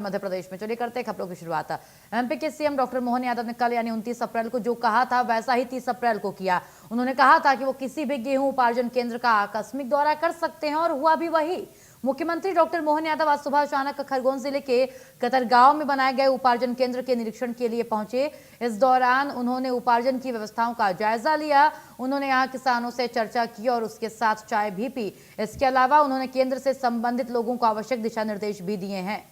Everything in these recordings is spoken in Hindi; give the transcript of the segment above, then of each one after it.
मध्य प्रदेश में। चलिए करते हैं खबरों की शुरुआत। एमपी के सीएम डॉक्टर मोहन यादव ने कल यानी 29 अप्रैल को जो कहा था वैसा ही 30 अप्रैल को किया। उन्होंने कहा था कि वो किसी भी गेहूं उपार्जन केंद्र का आकस्मिक दौरा कर सकते हैं और हुआ भी वही। मुख्यमंत्री डॉक्टर मोहन यादव आज सुबह अचानक खरगोन जिले के कतरगांव में बनाए गए उपार्जन केंद्र के निरीक्षण के लिए पहुंचे। इस दौरान उन्होंने उपार्जन की व्यवस्थाओं का जायजा लिया। उन्होंने यहाँ किसानों से चर्चा की और उसके साथ चाय भी पी। इसके अलावा उन्होंने केंद्र से संबंधित लोगों को आवश्यक दिशा निर्देश भी दिए हैं।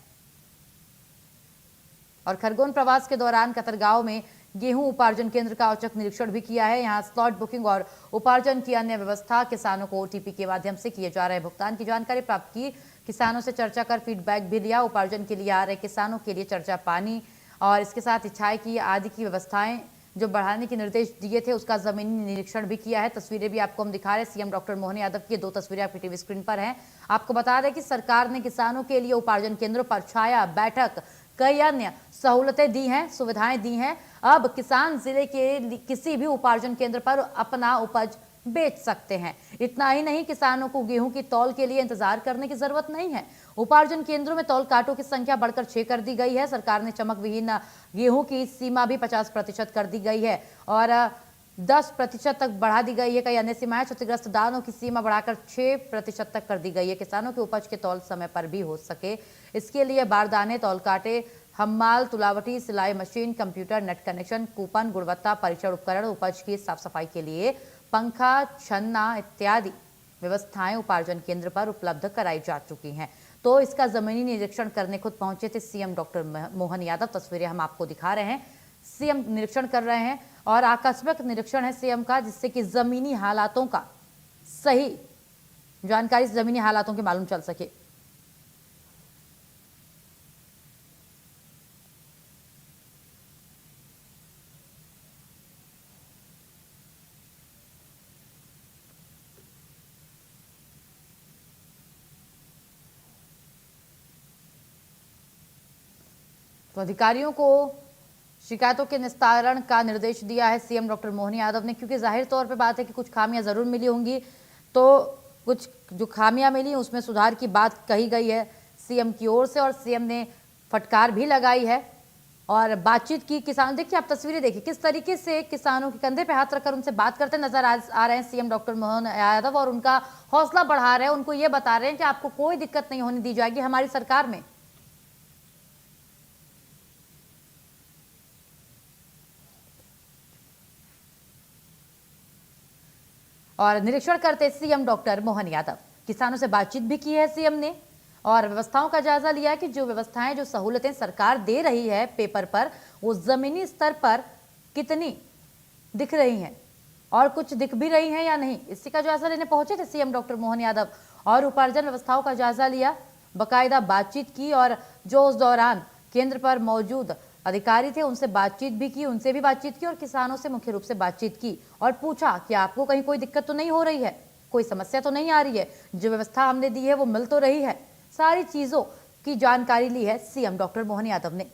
और खरगोन प्रवास के दौरान कतरगांव में गेहूं उपार्जन केंद्र का औचक निरीक्षण भी किया है। यहां स्लॉट बुकिंग और उपार्जन की अन्य व्यवस्था, किसानों को ओटीपी के माध्यम से किए जा रहे भुगतान की जानकारी प्राप्त की। किसानों से चर्चा कर फीडबैक भी लिया। उपार्जन के लिए आ रहे किसानों के लिए चर्चा पानी और इसके साथ इच्छाएं की आदि की व्यवस्थाएं जो बढ़ाने के निर्देश दिए थे उसका जमीनी निरीक्षण भी किया है। तस्वीरें भी आपको हम दिखा रहे हैं। सीएम डॉक्टर मोहन यादव की दो तस्वीरें आपकी टीवी स्क्रीन पर हैं। आपको बता दें कि सरकार ने किसानों के लिए उपार्जन केंद्रों पर छाया बैठक कई अन्य सहूलतें दी हैं, सुविधाएं दी हैं। अब किसान जिले के किसी भी उपार्जन केंद्र पर अपना उपज बेच सकते हैं। इतना ही नहीं, किसानों को गेहूं की तौल के लिए इंतजार करने की जरूरत नहीं है। उपार्जन केंद्रों में तौल कांटों की संख्या बढ़कर 6 कर दी गई है। सरकार ने चमक विहीन गेहूं की सीमा भी 50% कर दी गई है और 10% तक बढ़ा दी गई है। कई अन्य सीमाएं, क्षतिग्रस्त दानों की सीमा बढ़ाकर 6% तक कर दी गई है। किसानों के उपज के तौल समय पर भी हो सके, इसके लिए बारदाने, तौल कांटे, हम्माल, तुलावटी, सिलाई machine, computer, net connection, coupon, गुणवत्ता परीक्षण उपकरण, उपज की साफ सफाई के लिए पंखा, छन्ना इत्यादि व्यवस्थाएं उपार्जन केंद्र पर उपलब्ध कराई जा चुकी हैं। तो इसका जमीनी निरीक्षण करने खुद पहुंचे थे सीएम डॉक्टर मोहन यादव। तस्वीरें हम आपको दिखा रहे हैं। सीएम निरीक्षण कर रहे हैं और आकस्मिक निरीक्षण है सीएम का, जिससे कि जमीनी हालातों का सही जानकारी, जमीनी हालातों की मालूम चल सके। तो अधिकारियों को शिकायतों के निस्तारण का निर्देश दिया है सीएम डॉक्टर मोहन यादव ने, क्योंकि जाहिर तौर पे बात है कि कुछ खामियां जरूर मिली होंगी। तो कुछ जो खामियां मिली उसमें सुधार की बात कही गई है सीएम की ओर से और सीएम ने फटकार भी लगाई है और बातचीत की। किसान, देखिए आप तस्वीरें देखिए किस तरीके से किसानों के कंधे पे हाथ रखकर उनसे बात करते नजर आ रहे हैं सीएम डॉक्टर मोहन यादव और उनका हौसला बढ़ा रहे हैं। उनको ये बता रहे हैं कि आपको कोई दिक्कत नहीं होने दी जाएगी हमारी सरकार में। और निरीक्षण करते सीएम डॉक्टर मोहन यादव, किसानों से बातचीत भी की है सीएम ने और व्यवस्थाओं का जायजा लिया कि जो व्यवस्थाएं, जो सहूलतें सरकार दे रही है पेपर पर, वो जमीनी स्तर पर कितनी दिख रही हैं और कुछ दिख भी रही हैं या नहीं, इसी का जायजा लेने पहुंचे थे सीएम डॉक्टर मोहन यादव और उपार्जन व्यवस्थाओं का जायजा लिया, बाकायदा बातचीत की और जो उस दौरान केंद्र पर मौजूद अधिकारी थे उनसे बातचीत भी की, उनसे भी बातचीत की और किसानों से मुख्य रूप से बातचीत की और पूछा कि आपको कहीं कोई दिक्कत तो नहीं हो रही है, कोई समस्या तो नहीं आ रही है, जो व्यवस्था हमने दी है वो मिल तो रही है। सारी चीजों की जानकारी ली है सीएम डॉक्टर मोहन यादव ने।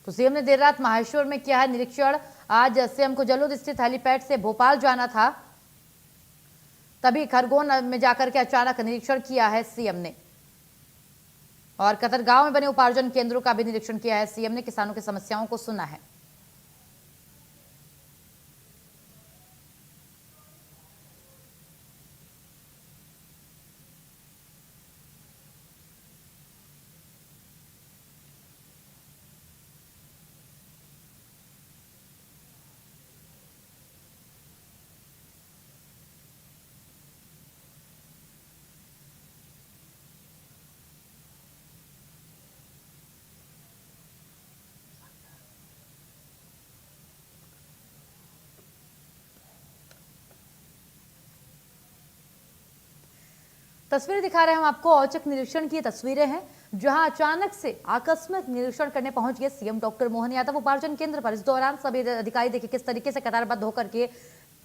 तो सीएम ने देर रात माहेश्वर में किया है निरीक्षण। आज सीएम को जलोद स्थित हेलीपैड से भोपाल जाना था, तभी खरगोन में जाकर के अचानक निरीक्षण किया है सीएम ने और कतरगांव में बने उपार्जन केंद्रों का भी निरीक्षण किया है सीएम ने। किसानों की समस्याओं को सुना है। तस्वीरें दिखा रहे हैं हम आपको। औचक निरीक्षण की तस्वीरें हैं जहां अचानक से आकस्मिक निरीक्षण करने पहुंच गए सीएम डॉक्टर मोहन यादव उपार्जन केंद्र पर। इस दौरान सभी अधिकारी देखिए किस तरीके से कतारबद्ध होकर के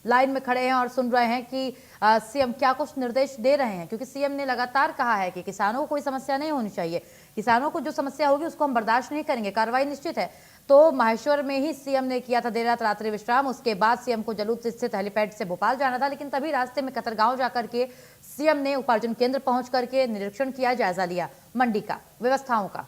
लाइन में खड़े हैं और सुन रहे हैं कि सीएम क्या कुछ निर्देश दे रहे हैं, क्योंकि सीएम ने लगातार कहा है कि किसानों को कोई समस्या नहीं होनी चाहिए, किसानों को जो समस्या होगी उसको हम बर्दाश्त नहीं करेंगे, कार्रवाई निश्चित है। तो माहेश्वर में ही सीएम ने किया था देर रात रात्रि विश्राम। उसके बाद सीएम को जलूद स्थित हेलीपैड से भोपाल जाना था, लेकिन तभी रास्ते में कतरगांव जाकर के सीएम ने उपार्जन केंद्र पहुंच करके निरीक्षण किया, जायजा लिया मंडी का, व्यवस्थाओं का।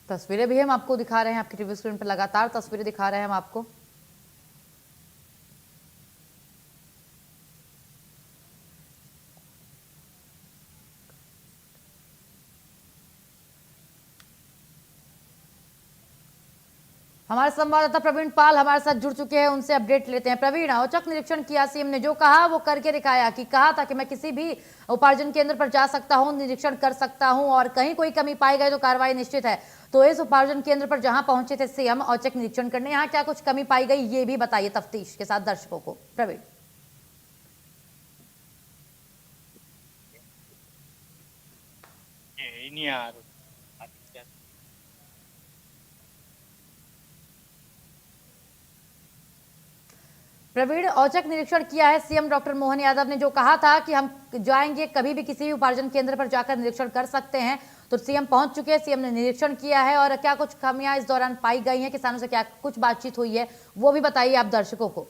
तस्वीरें भी हम आपको दिखा रहे हैं, आपकी टीवी स्क्रीन पर लगातार तस्वीरें दिखा रहे हैं हम आपको। हमारे संवाददाता प्रवीण पाल हमारे साथ जुड़ चुके हैं, उनसे अपडेट लेते हैं। प्रवीण, औचक निरीक्षण किया सीएम ने, जो कहा वो करके दिखाया, कि कहा था कि मैं किसी भी उपार्जन केंद्र पर जा सकता हूं, निरीक्षण कर सकता हूं और कहीं कोई कमी पाई गई तो कार्रवाई निश्चित है। तो इस उपार्जन केंद्र पर जहां पहुंचे थे सीएम औचक निरीक्षण करने, यहाँ क्या कुछ कमी पाई गई ये भी बताइए तफ्तीश के साथ दर्शकों को। प्रवीण। नहीं यार, प्रवीण, औचक निरीक्षण किया है सीएम डॉक्टर मोहन यादव ने, जो कहा था कि हम जाएंगे कभी भी किसी भी उपार्जन केंद्र पर जाकर निरीक्षण कर सकते हैं, तो सीएम पहुंच चुके हैं, सीएम ने निरीक्षण किया है। और क्या कुछ खामियां इस दौरान पाई गई हैं, किसानों से क्या कुछ बातचीत हुई है वो भी बताइए आप दर्शकों को।